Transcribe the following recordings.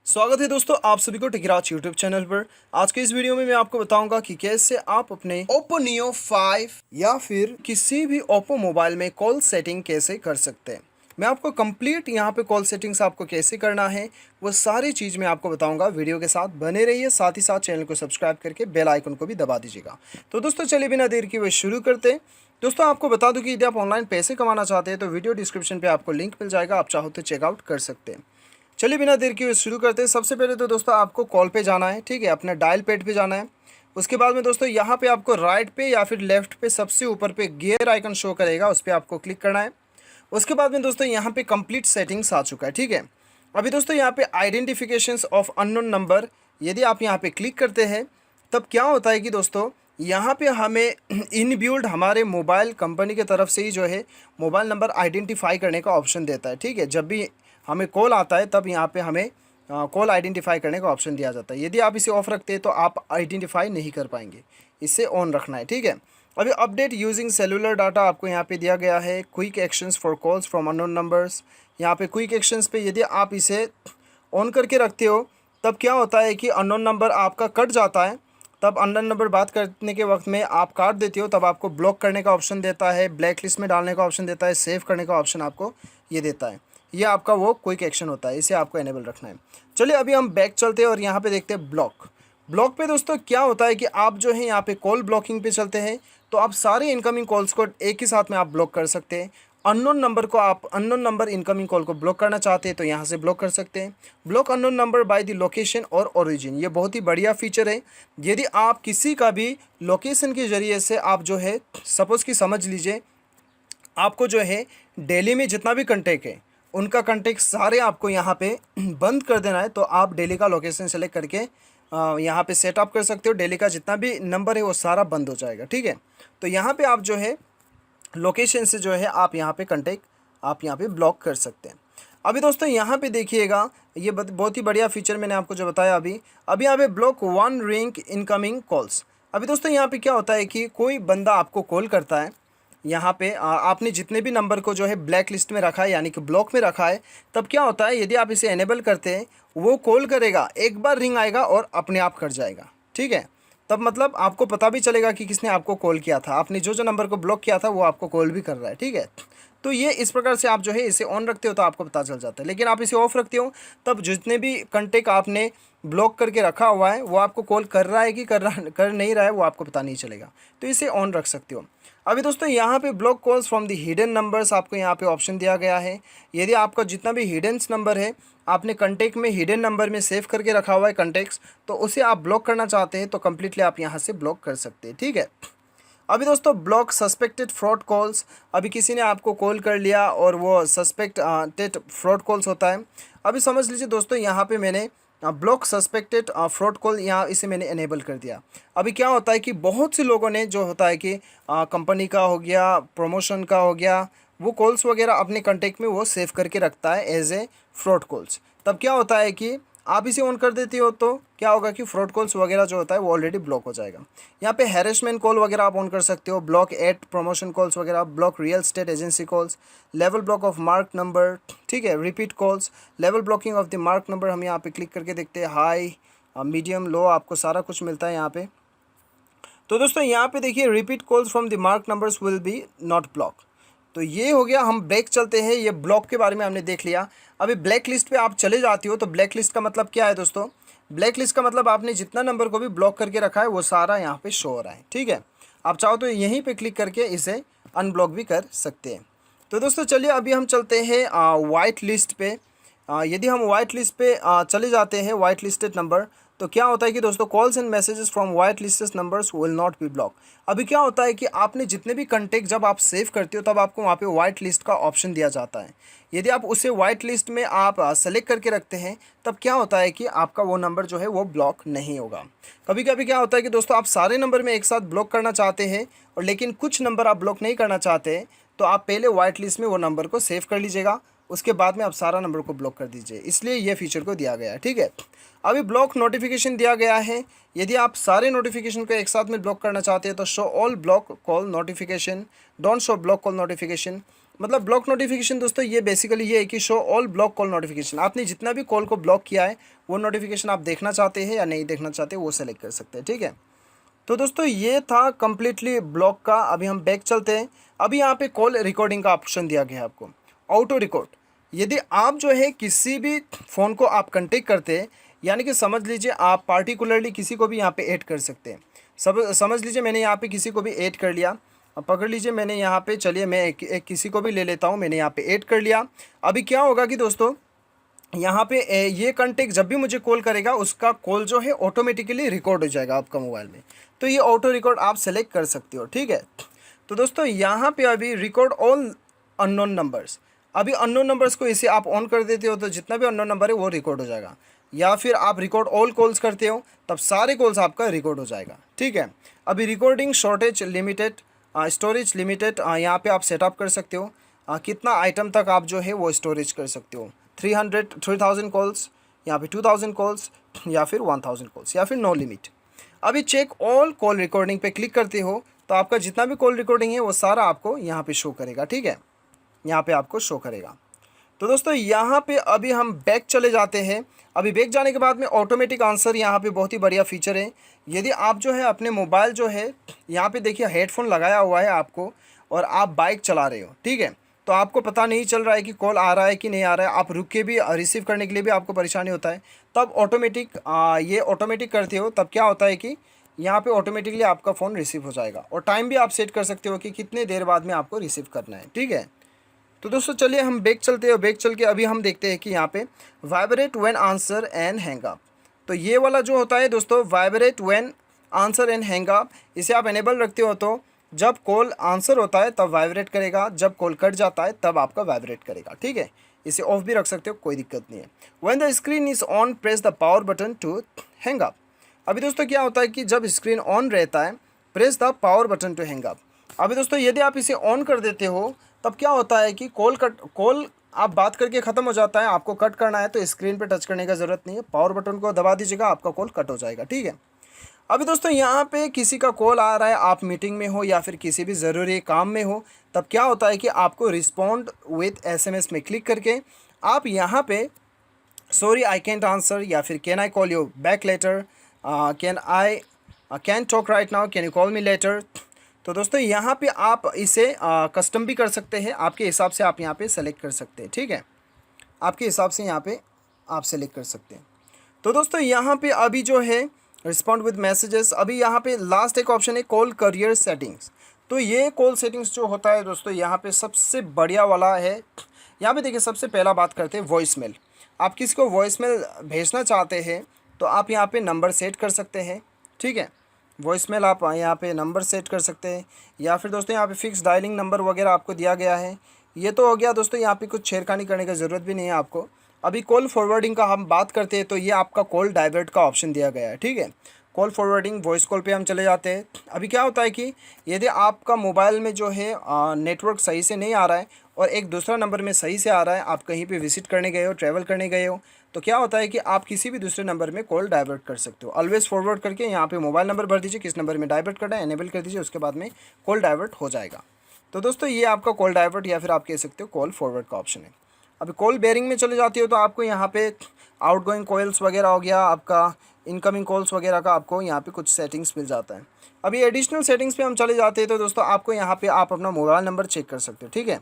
स्वागत है दोस्तों आप सभी को टिकराज यूट्यूब चैनल पर। आज के इस वीडियो में मैं आपको बताऊंगा कि कैसे आप अपने OPPO Neo 5 या फिर किसी भी OPPO मोबाइल में कॉल सेटिंग कैसे कर सकते हैं। मैं आपको कंप्लीट यहाँ पे कॉल सेटिंग्स आपको कैसे करना है वो सारी चीज़ मैं आपको बताऊंगा। वीडियो के साथ बने रहिए, साथ ही साथ चैनल को सब्सक्राइब करके बेल आइकन को भी दबा दीजिएगा। तो दोस्तों चलिए बिना देर किए शुरू करते हैं। दोस्तों आपको बता दूं कि यदि आप ऑनलाइन पैसे कमाना चाहते हैं तो वीडियो डिस्क्रिप्शन पे आपको लिंक मिल जाएगा, आप चाहो तो चेकआउट कर सकते हैं। चलिए बिना देर किए शुरू करते हैं। सबसे पहले तो दोस्तों आपको कॉल पे जाना है, ठीक है, अपने डायल पैड पे जाना है। उसके बाद में दोस्तों यहाँ पे आपको राइट पे या फिर लेफ्ट पे सबसे ऊपर पे गियर आइकन शो करेगा, उस पर आपको क्लिक करना है। उसके बाद में दोस्तों यहाँ पे कंप्लीट सेटिंग्स आ चुका है, ठीक है। अभी दोस्तों यहाँ पे आइडेंटिफिकेशंस ऑफ अननोन नंबर, यदि आप यहाँ पे क्लिक करते हैं तब क्या होता है कि दोस्तों यहाँ पे हमें इनबिल्ट हमारे मोबाइल कंपनी की तरफ से ही जो है मोबाइल नंबर आइडेंटिफाई करने का ऑप्शन देता है, ठीक है। जब भी हमें कॉल आता है तब यहाँ पे हमें कॉल आइडेंटिफाई करने का ऑप्शन दिया जाता है। यदि आप इसे ऑफ रखते हैं तो आप आइडेंटिफाई नहीं कर पाएंगे, इसे ऑन रखना है, ठीक है। अभी अपडेट यूजिंग सेलुलर डाटा आपको यहाँ पे दिया गया है। Quick actions for calls from unknown numbers, यहाँ पे क्विक एक्शंस पे यदि आप इसे ऑन करके रखते हो तब क्या होता है कि अननोन नंबर आपका कट जाता है। तब अननोन नंबर बात करने के वक्त में आप काट देते हो तब आपको ब्लॉक करने का ऑप्शन देता है, ब्लैक लिस्ट में डालने का ऑप्शन देता है, सेव करने का ऑप्शन आपको ये देता है। ये आपका वो क्विक एक्शन होता है, इसे आपको एनेबल रखना है। चलिए अभी हम बैक चलते हैं और यहाँ पे देखते हैं ब्लॉक पे दोस्तों क्या होता है कि आप जो है यहाँ पे कॉल ब्लॉकिंग पे चलते हैं तो आप सारे इनकमिंग कॉल्स को एक ही साथ में आप ब्लॉक कर सकते हैं। अननोन नंबर इनकमिंग कॉल को ब्लॉक करना चाहते हैं तो यहाँ से ब्लॉक कर सकते हैं। Block unknown number by the location और ओरिजिन, ये बहुत ही बढ़िया फीचर है। यदि आप किसी का भी लोकेशन के ज़रिए से आप जो है सपोज़ कि समझ लीजिए आपको जो है दिल्ली में जितना भी कंटेक्ट है उनका कंटेक्ट सारे आपको यहाँ पे बंद कर देना है, तो आप दिल्ली का लोकेशन सेलेक्ट करके यहाँ पे सेटअप कर सकते हो। दिल्ली का जितना भी नंबर है वो सारा बंद हो जाएगा, ठीक है। तो यहाँ पे आप जो है लोकेशन से जो है आप यहाँ पे कंटेक्ट आप यहाँ पे ब्लॉक कर सकते हैं। अभी दोस्तों यहाँ पे देखिएगा, ये बहुत ही बढ़िया फीचर मैंने आपको जो बताया अभी यहाँ पे block one ring incoming calls. अभी दोस्तों यहाँ पे क्या होता है कि कोई बंदा आपको कॉल करता है, यहाँ पे आपने जितने भी नंबर को जो है ब्लैक लिस्ट में रखा है यानी कि ब्लॉक में रखा है, तब क्या होता है यदि आप इसे एनेबल करते हैं वो कॉल करेगा, एक बार रिंग आएगा और अपने आप कट जाएगा, ठीक है। तब मतलब आपको पता भी चलेगा कि किसने आपको कॉल किया था, आपने जो नंबर को ब्लॉक किया था वो आपको कॉल भी कर रहा है, ठीक है। तो ये इस प्रकार से आप जो है इसे ऑन रखते हो तो आपको पता चल जाता है। लेकिन आप इसे ऑफ रखते हो तब जितने भी कंटेक्ट आपने ब्लॉक करके रखा हुआ है वो आपको कॉल कर रहा है कि कर नहीं रहा है वो आपको पता नहीं चलेगा, तो इसे ऑन रख सकते हो। अभी दोस्तों यहाँ पे block calls from the hidden numbers आपको यहाँ पे ऑप्शन दिया गया है। यदि आपका जितना भी हिडन नंबर है आपने कंटेक्ट में हिडन नंबर में सेव करके रखा हुआ है कंटेक्ट्स, तो उसे आप ब्लॉक करना चाहते हैं तो कम्प्लीटली आप यहाँ से ब्लॉक कर सकते हैं, ठीक है। अभी दोस्तों ब्लॉक सस्पेक्टेड फ्रॉड कॉल्स, अभी किसी ने आपको कॉल कर लिया और वो सस्पेक्टेड फ्रॉड कॉल्स होता है। अभी समझ लीजिए दोस्तों यहाँ पे मैंने ब्लॉक सस्पेक्टेड फ्रॉड कॉल यहाँ इसे मैंने इनेबल कर दिया। अभी क्या होता है कि बहुत से लोगों ने जो होता है कि कंपनी का हो गया, प्रमोशन का हो गया, वो कॉल्स वगैरह अपने कॉन्टेक्ट में वो सेव करके रखता है एज ए फ्रॉड कॉल्स। तब क्या होता है कि आप इसे ऑन कर देते हो तो क्या होगा कि फ्रॉड कॉल्स वगैरह जो होता है वो ऑलरेडी ब्लॉक हो जाएगा। यहाँ पे हैरेसमेंट कॉल वगैरह आप ऑन कर सकते हो, ब्लॉक एड प्रमोशन कॉल्स वगैरह, block real estate agency calls, level block of mark number, ठीक है, repeat calls, level blocking of the mark number. हम यहाँ पे क्लिक करके देखते हैं, हाई मीडियम लो आपको सारा कुछ मिलता है यहाँ पे। तो दोस्तों यहाँ पे देखिए repeat calls from the mark numbers will be not block. तो ये हो गया, हम बैक चलते हैं। ये ब्लॉक के बारे में हमने देख लिया। अभी ब्लैक लिस्ट पे आप चले जाती हो तो ब्लैक लिस्ट का मतलब क्या है दोस्तों? ब्लैक लिस्ट का मतलब आपने जितना नंबर को भी ब्लॉक करके रखा है वो सारा यहाँ पे शो हो रहा है, ठीक है। आप चाहो तो यहीं पे क्लिक करके इसे अनब्लॉक भी कर सकते हैं। तो दोस्तों चलिए अभी हम चलते हैं वाइट लिस्ट पे। यदि हम वाइट लिस्ट पे चले जाते हैं, वाइट लिस्टेड नंबर, तो क्या होता है कि दोस्तों calls and messages from white listed numbers will not be block. अभी क्या होता है कि आपने जितने भी कंटेक्ट जब आप सेव करते हो तब आपको वहाँ पे वाइट लिस्ट का ऑप्शन दिया जाता है। यदि आप उसे वाइट लिस्ट में आप सेलेक्ट करके रखते हैं तब क्या होता है कि आपका वो नंबर जो है वो ब्लॉक नहीं होगा। कभी कभी क्या होता है कि दोस्तों आप सारे नंबर में एक साथ ब्लॉक करना चाहते हैं और लेकिन कुछ नंबर आप ब्लॉक नहीं करना चाहते, तो आप पहले वाइट लिस्ट में वो नंबर को सेव कर लीजिएगा, उसके बाद में आप सारा नंबर को ब्लॉक कर दीजिए, इसलिए ये फीचर को दिया गया है, ठीक है। अभी ब्लॉक नोटिफिकेशन दिया गया है। यदि आप सारे नोटिफिकेशन को एक साथ में ब्लॉक करना चाहते हैं तो show all block call notification, don't show block call notification. मतलब ब्लॉक नोटिफिकेशन दोस्तों ये बेसिकली ये है कि show all block call notification, आपने जितना भी कॉल को ब्लॉक किया है वो नोटिफिकेशन आप देखना चाहते हैं या नहीं देखना चाहते वो सेलेक्ट कर सकते हैं, ठीक है। तो दोस्तों ये था कम्प्लीटली ब्लॉक का। अभी हम बैक चलते हैं। अभी यहाँ पे कॉल रिकॉर्डिंग का ऑप्शन दिया गया है आपको, ऑटो रिकॉर्ड। यदि आप जो है किसी भी फ़ोन को आप कंटेक्ट करते हैं, यानी कि समझ लीजिए आप पार्टिकुलरली किसी को भी यहाँ पे ऐड कर सकते हैं। समझ लीजिए मैंने यहाँ पे किसी को भी ऐड कर लिया। अब पकड़ लीजिए मैंने यहाँ पे, चलिए मैं एक किसी को भी ले लेता हूँ, मैंने यहाँ पे ऐड कर लिया। अभी क्या होगा कि दोस्तों यहाँ पे ये कॉन्टेक्ट जब भी मुझे कॉल करेगा उसका कॉल जो है ऑटोमेटिकली रिकॉर्ड हो जाएगा आपका मोबाइल में। तो ये ऑटो रिकॉर्ड आप सेलेक्ट कर सकते हो, ठीक है। तो दोस्तों यहाँ पे अभी रिकॉर्ड ऑल अननोन नंबर्स, अभी अननोन नंबर्स को इसे आप ऑन कर देते हो तो जितना भी अननोन नंबर है वो रिकॉर्ड हो जाएगा। या फिर आप रिकॉर्ड ऑल कॉल्स करते हो तब सारे कॉल्स आपका रिकॉर्ड हो जाएगा, ठीक है। अभी recording shortage limited, storage limited यहाँ पे आप सेटअप कर सकते हो। कितना आइटम तक आप जो है वो स्टोरेज कर सकते हो, 3000 कॉल्स, यहाँ पे 2000 कॉल्स, या फिर 1000 कॉल्स, या फिर नो लिमिट। अभी चेक ऑल कॉल रिकॉर्डिंग पे क्लिक करते हो तो आपका जितना भी कॉल रिकॉर्डिंग है वो सारा आपको यहाँ पे शो करेगा, ठीक है। यहाँ पे आपको शो करेगा। तो दोस्तों यहाँ पे अभी हम बैक चले जाते हैं। अभी बैक जाने के बाद में ऑटोमेटिक आंसर यहाँ पे बहुत ही बढ़िया फीचर है। यदि आप जो है अपने मोबाइल जो है यहाँ पे देखिए हेडफोन लगाया हुआ है आपको और आप बाइक चला रहे हो, ठीक है, तो आपको पता नहीं चल रहा है कि कॉल आ रहा है कि नहीं आ रहा है, आप रुक के भी रिसीव करने के लिए भी आपको परेशानी होता है, तब ये ऑटोमेटिक करते हो तब क्या होता है कि यहाँ पे ऑटोमेटिकली आपका फ़ोन रिसीव हो जाएगा। और टाइम भी आप सेट कर सकते हो कि कितने देर बाद में आपको रिसीव करना है, ठीक है। तो दोस्तों चलिए हम बैक चलते हैं। बैक चल के अभी हम देखते हैं कि यहाँ पे vibrate when answer and hang up. तो ये वाला जो होता है दोस्तों vibrate when answer and hang up, इसे आप एनेबल रखते हो तो जब कॉल आंसर होता है तब वाइब्रेट करेगा, जब कॉल कट जाता है तब आपका वाइब्रेट करेगा, ठीक है। इसे ऑफ भी रख सकते हो, कोई दिक्कत नहीं है। When the screen is on press the power button to hang up. अभी दोस्तों क्या होता है कि जब स्क्रीन ऑन रहता है press the power button to hang up. अभी दोस्तों यदि आप इसे ऑन कर देते हो तब क्या होता है कि कॉल आप बात करके ख़त्म हो जाता है, आपको कट करना है तो स्क्रीन पे टच करने का ज़रूरत नहीं है, पावर बटन को दबा दीजिएगा, आपका कॉल कट हो जाएगा, ठीक है। अभी दोस्तों यहाँ पे किसी का कॉल आ रहा है, आप मीटिंग में हो या फिर किसी भी ज़रूरी काम में हो, तब क्या होता है कि आपको रिस्पॉन्ड विथ SMS में क्लिक करके आप यहाँ पे सॉरी आई कैंट आंसर या फिर can I call you back later, can talk right now, can you call me later. तो दोस्तों यहाँ पे आप इसे कस्टम भी कर सकते हैं, आपके हिसाब से आप यहाँ पे सेलेक्ट कर सकते हैं, ठीक है। आपके हिसाब से यहाँ पे आप सेलेक्ट कर सकते हैं। तो दोस्तों यहाँ पे अभी जो है रिस्पॉन्ड विद मैसेजेस, अभी यहाँ पे लास्ट एक ऑप्शन है कॉल करियर सेटिंग्स। तो ये कॉल सेटिंग्स जो होता है दोस्तों यहाँ पे सबसे बढ़िया वाला है। यहाँ पे देखिए सबसे पहला बात करते हैं वॉइस मेल। आप किसी को वॉइस मेल भेजना चाहते हैं तो आप यहाँ पे नंबर सेट कर सकते हैं, ठीक है। वॉइस मेल आप यहाँ पे नंबर सेट कर सकते हैं, या फिर दोस्तों यहाँ पे फिक्स डायलिंग नंबर वगैरह आपको दिया गया है। ये तो हो गया दोस्तों, यहाँ पे कुछ छेड़खानी करने की ज़रूरत भी नहीं है आपको। अभी कॉल फॉरवर्डिंग का हम बात करते हैं तो ये आपका कॉल डाइवर्ट का ऑप्शन दिया गया है, ठीक है। कॉल फॉरवर्डिंग वॉइस कॉल पे हम चले जाते हैं। अभी क्या होता है कि यदि आपका मोबाइल में जो है नेटवर्क सही से नहीं आ रहा है और एक दूसरा नंबर में सही से आ रहा है, आप कहीं पे विजिट करने गए हो, ट्रैवल करने गए हो, तो क्या होता है कि आप किसी भी दूसरे नंबर में कॉल डाइवर्ट कर सकते हो। ऑलवेज फॉरवर्ड करके यहाँ पे मोबाइल नंबर भर दीजिए, किस नंबर में डाइवर्ट करना है एनेबल कर दीजिए, उसके बाद में कॉल डाइवर्ट हो जाएगा। तो दोस्तों ये आपका कॉल डाइवर्ट या फिर आप कह सकते हो कॉल फॉरवर्ड का ऑप्शन है। अभी कॉल बेयरिंग में चले जाती हो तो आपको यहाँ पे आउटगोइंग कॉल्स वगैरह हो गया, आपका इनकमिंग कॉल्स वगैरह का आपको यहाँ पे कुछ सेटिंग्स मिल जाता है। अभी एडिशनल सेटिंग्स पे हम चले जाते हैं तो दोस्तों आपको यहाँ पे आप अपना मोबाइल नंबर चेक कर सकते हो, ठीक है।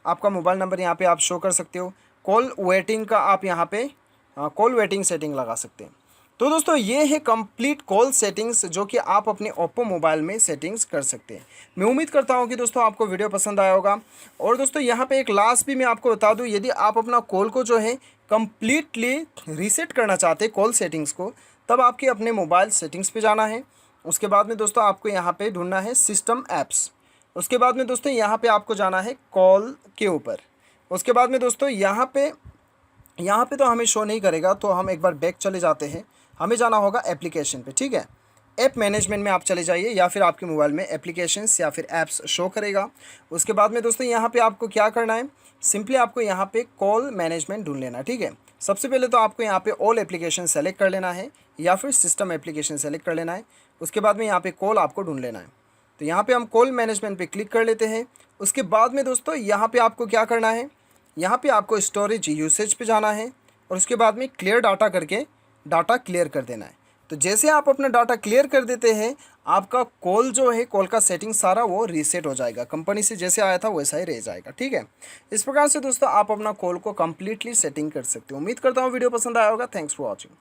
आपका मोबाइल नंबर यहाँ पे आप शो कर सकते हो। कॉल वेटिंग का आप यहाँ पे कॉल वेटिंग सेटिंग लगा सकते हैं। तो दोस्तों ये है कंप्लीट कॉल सेटिंग्स जो कि आप अपने ओप्पो मोबाइल में सेटिंग्स कर सकते हैं। मैं उम्मीद करता हूं कि दोस्तों आपको वीडियो पसंद आया होगा। और दोस्तों यहाँ पे एक लास्ट भी मैं आपको बता दूं, यदि आप अपना कॉल को जो है कंप्लीटली रीसेट करना चाहते हैं कॉल सेटिंग्स को, तब आपके अपने मोबाइल सेटिंग्स पे जाना है। उसके बाद में दोस्तों आपको यहाँ पे ढूंढना है सिस्टम ऐप्स। उसके बाद में दोस्तों यहाँ पे आपको जाना है कॉल के ऊपर। उसके बाद में दोस्तों यहाँ पे तो हमें शो नहीं करेगा, तो हम एक बार बैक चले जाते हैं। हमें जाना होगा एप्लीकेशन पे, ठीक है। ऐप मैनेजमेंट में आप चले जाइए या फिर आपके मोबाइल में एप्लीकेशंस या फिर ऐप्स शो करेगा। उसके बाद में दोस्तों यहाँ पे आपको क्या करना है, सिंपली आपको यहाँ पे कॉल मैनेजमेंट ढूंढ लेना है, ठीक है। सबसे पहले तो आपको यहाँ पे ऑल एप्लीकेशन सेलेक्ट कर लेना है या फिर सिस्टम एप्लीकेशन सेलेक्ट कर लेना है। उसके बाद में यहाँ पे कॉल आपको ढूंढ लेना है। तो यहाँ पे हम कॉल मैनेजमेंट पे क्लिक कर लेते हैं। उसके बाद में दोस्तों यहाँ पे आपको क्या करना है, यहाँ पे आपको स्टोरेज यूसेज पे जाना है और उसके बाद में क्लियर डाटा करके डाटा क्लियर कर देना है। तो जैसे आप अपना डाटा क्लियर कर देते हैं, आपका कॉल जो है, कॉल का सेटिंग सारा वो रीसेट हो जाएगा, कंपनी से जैसे आया था वैसा ही रह जाएगा। ठीक है, इस प्रकार से दोस्तों आप अपना कॉल को कम्प्लीटली सेटिंग कर सकते हो। उम्मीद करता हूँ वीडियो पसंद आया होगा। Thanks for watching.